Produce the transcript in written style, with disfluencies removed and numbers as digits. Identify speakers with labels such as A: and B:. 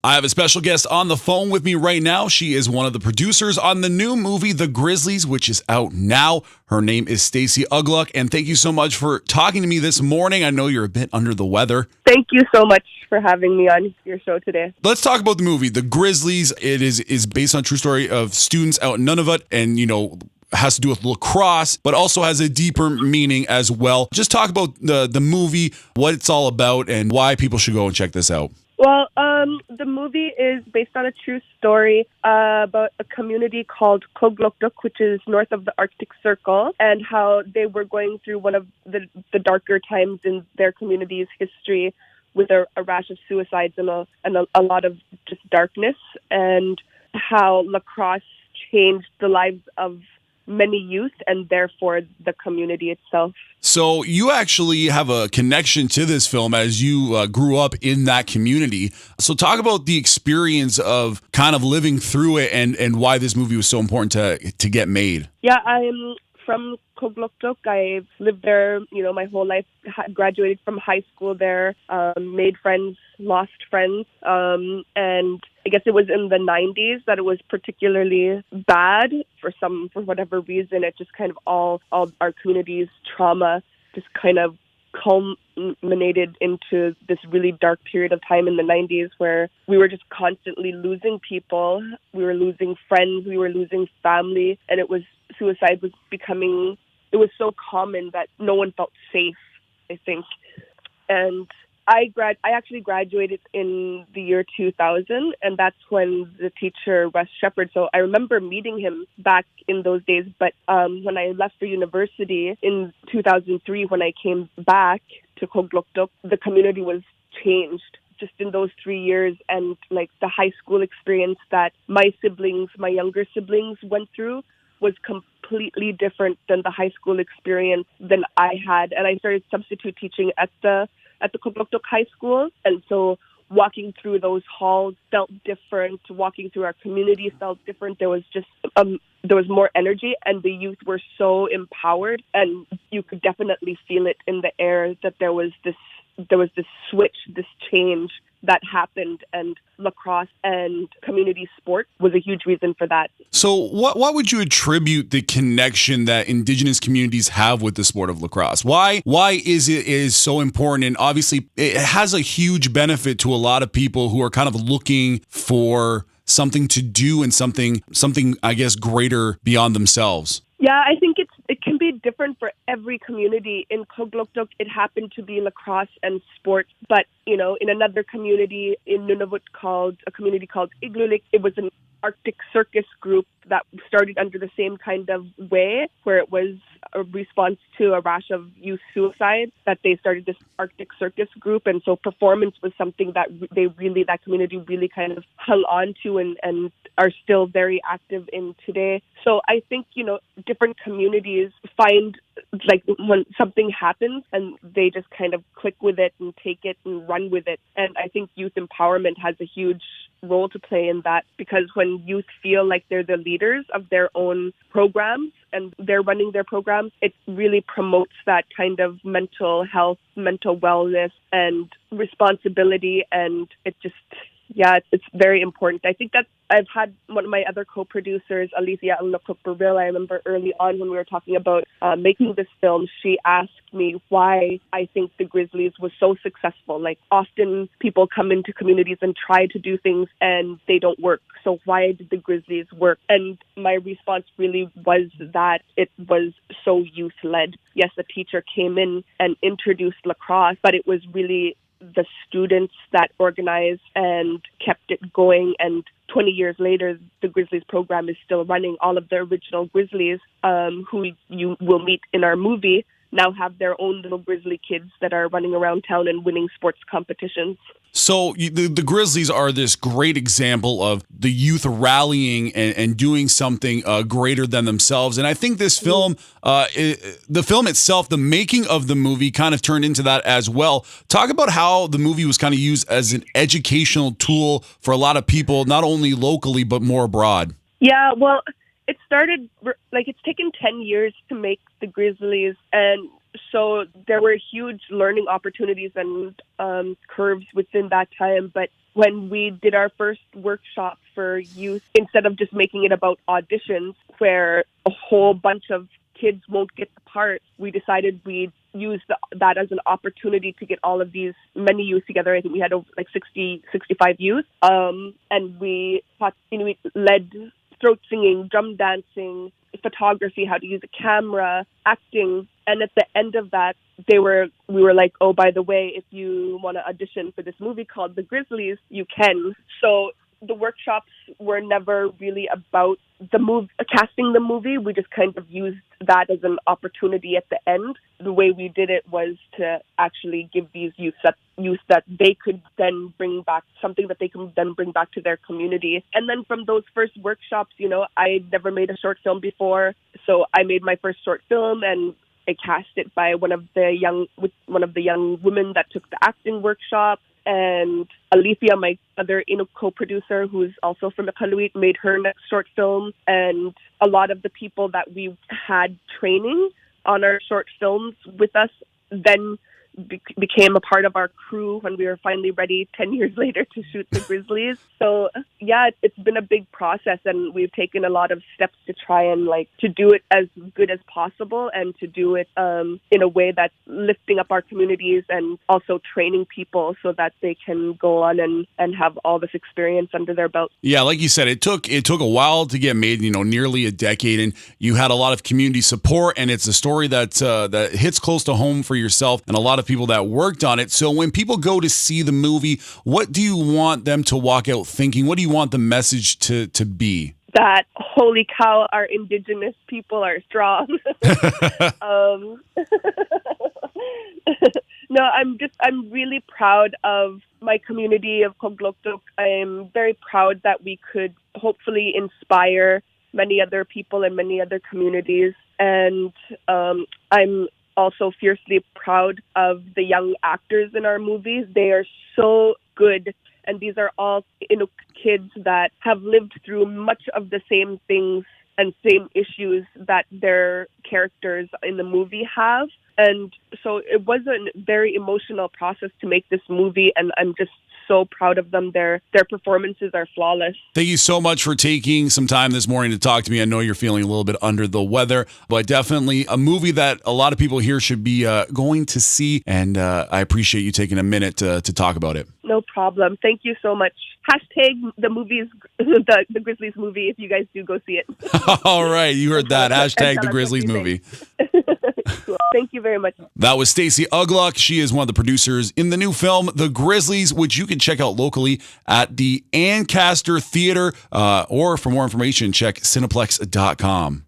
A: I have a special guest on the phone with me right now. She is one of the producers on the new movie, The Grizzlies, which is out now. Her name is Stacey Aglok, and thank you so much for talking to me this morning. I know you're a bit under the weather.
B: Thank you so much for having me on your show today.
A: Let's talk about the movie, The Grizzlies. It is based on a true story of students out in Nunavut, and, has to do with lacrosse, but also has a deeper meaning as well. Just talk about the movie, what it's all about, and why people should go and check this out.
B: Well, the movie is based on a true story about a community called Aglok, which is north of the Arctic Circle, and how they were going through one of the darker times in their community's history with a rash of suicides and a lot of just darkness, and how lacrosse changed the lives of many youth and therefore the community itself.
A: So you actually have a connection to this film as you grew up in that community. So talk about the experience of kind of living through it and why this movie was so important to get made.
B: Yeah, I'm from Aglok. I've lived there, my whole life. Graduated from high school there, made friends, lost friends, and I guess it was in the 90s that it was particularly bad for whatever reason. It just kind of all our community's trauma just kind of culminated into this really dark period of time in the 90s where we were just constantly losing people. We were losing friends. We were losing family. And suicide was it was so common that no one felt safe, I think. And I actually graduated in the year 2000, and that's when the teacher, Wes Shepard, so I remember meeting him back in those days, but when I left for university in 2003, when I came back to Aglok, the community was changed just in those 3 years, and like the high school experience that my younger siblings went through was completely different than the high school experience than I had. And I started substitute teaching at the Aglok High School. And so walking through those halls felt different. Walking through our community felt different. There was just, there was more energy, and the youth were so empowered, and you could definitely feel it in the air that there was this switch, this change that happened, and lacrosse and community sport was a huge reason for that.
A: So what would you attribute the connection that Indigenous communities have with the sport of lacrosse? Why is it so important? And obviously it has a huge benefit to a lot of people who are kind of looking for something to do and something I guess greater beyond themselves.
B: Yeah, I think it can be different for every community. In Aglok, it happened to be lacrosse and sports, but in another community in Nunavut a community called Igloo, it was an Arctic circus group that started under the same kind of way, where it was a response to a rash of youth suicide, that they started this Arctic circus group. And so performance was something that that community really kind of hung on to and are still very active in today. So I think, different communities find, like, when something happens and they just kind of click with it and take it and run with it. And I think youth empowerment has a huge role to play in that, because when youth feel like they're the leaders of their own programs and they're running their programs, it really promotes that kind of mental health, mental wellness, and responsibility. And it's very important. I think that I've had one of my other co-producers, Alicia, I remember early on when we were talking about making this film, she asked me why I think the Grizzlies was so successful. Like, often people come into communities and try to do things and they don't work. So why did the Grizzlies work? And my response really was that it was so youth-led. Yes, a teacher came in and introduced lacrosse, but it was really the students that organized and kept it going. And 20 years later, the Grizzlies program is still running. All of the original Grizzlies, who you will meet in our movie, now have their own little Grizzly kids that are running around town and winning sports competitions.
A: So the Grizzlies are this great example of the youth rallying and doing something greater than themselves. And I think this film, the film itself, the making of the movie kind of turned into that as well. Talk about how the movie was kind of used as an educational tool for a lot of people, not only locally, but more abroad.
B: Yeah, well, it started, like, it's taken 10 years to make the Grizzlies, and So there were huge learning opportunities and curves within that time. But when we did our first workshop for youth, instead of just making it about auditions where a whole bunch of kids won't get the part, we decided we'd use that as an opportunity to get all of these many youth together. I think we had over 65 youth. And we led throat singing, drum dancing, photography, how to use a camera, acting. And at the end of that, we were like, oh, by the way, if you want to audition for this movie called The Grizzlies, you can. So the workshops were never really about casting the movie. We just kind of used that as an opportunity at the end. The way we did it was to actually give these youth that they could then bring back, something that they can then bring back to their community. And then from those first workshops, I never made a short film before. So I made my first short film, and I cast it by one of the young women that took the acting workshop. And Alethea, my other co-producer, who's also from Iqaluit, made her next short film. And a lot of the people that we had training on our short films with us then became a part of our crew when we were finally ready 10 years later to shoot The Grizzlies. So yeah, it's been a big process, and we've taken a lot of steps to try and to do it as good as possible, and to do it in a way that's lifting up our communities and also training people so that they can go on and have all this experience under their belt.
A: Yeah, like you said, it took a while to get made, nearly a decade, and you had a lot of community support, and it's a story that hits close to home for yourself and a lot of people that worked on it. So when people go to see the movie, what do you want them to walk out thinking? What do you want the message to be?
B: That, holy cow, our Indigenous people are strong. No, I'm really proud of my community of Kogloktuk. I'm very proud that we could hopefully inspire many other people in many other communities. And I'm also fiercely proud of the young actors in our movies. They are so good. And these are all Inuk kids that have lived through much of the same things and same issues that their characters in the movie have. And so it was a very emotional process to make this movie, and I'm just so proud of them. Their performances are flawless.
A: Thank you so much for taking some time this morning to talk to me. I know you're feeling a little bit under the weather, but definitely a movie that a lot of people here should be going to see, and I appreciate you taking a minute to talk about it.
B: No problem. Thank you so much. Hashtag the movies, the Grizzlies movie, if you guys do go see it.
A: All right, you heard that. Hashtag the Grizzlies movie.
B: Cool. Thank you very much.
A: That was Stacey Aglok. She is one of the producers in the new film, The Grizzlies, which you can check out locally at the Ancaster Theater, or for more information, check Cineplex.com.